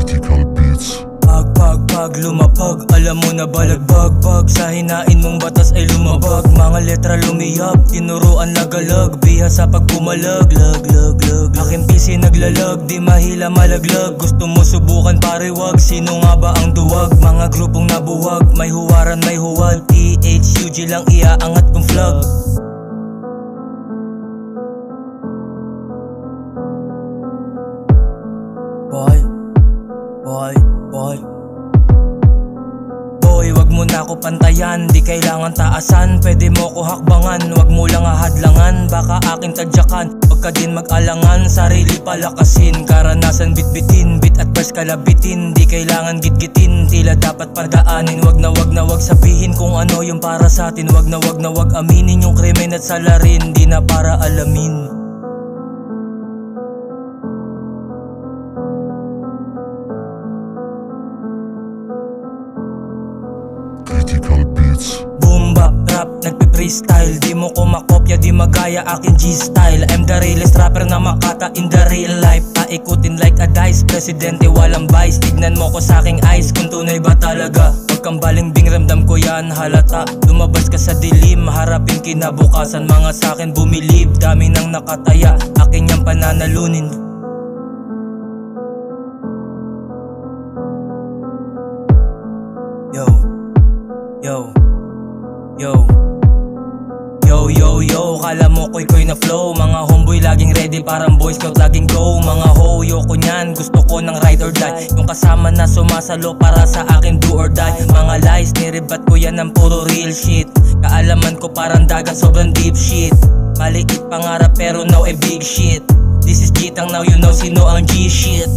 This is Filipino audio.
Critical Beats. Pag lumapag, alam mo na balagbag. Sa hinain mong batas ay lumabag. Mga letra lumiyap, tinuruan nagalag. Bihas sa pagpumalag, lag. Aking PC naglalag, di mahila malaglag. Gusto mo subukan pariwag, sino nga ba ang duwag? Mga grupong nabuwag, may huwaran may huwad. THUG lang iaangat kong flag. Boy, wag mo na ako pantayan, di kailangan taasan. Pwede mo ko hakbangan, wag mo lang ahadlangan. Baka aking tadyakan, wag ka din mag-alangan. Sarili palakasin, karanasan bitbitin. Bit at verse kalabitin, di kailangan gitgitin. Tila dapat pagdaanin, wag na wag sabihin kung ano yung para sa atin. Wag na wag aminin yung krimen at salarin, di na para alamin. Critical Beats. Boom bap rap, nagpe-freestyle. Di mo ko makopya, di magaya aking G-style. I'm the realest rapper na makata in the real life. Paikutin like a dice, presidente walang vice. Tignan mo ko sa aking eyes kung tunay ba talaga. Huwag kang balingbing, ramdam ko yan halata. Lumabas ka sa dilim, harapin kinabukasan. Mga sakin bumilib, dami nang nakataya. Akin yang pananalunin. Yo, kala mo koy na flow. Mga homeboy laging ready, parang boy scout laging go. Mga ho, yoko nyan, gusto ko ng ride or die. Yung kasama na sumasalo para sa akin do or die. Mga lies, niribat ko yan ng puro real shit. Kaalaman ko parang dagat, sobrang deep shit. Maliit pangarap pero now a big shit. This is Gitang, now you know sino ang G shit.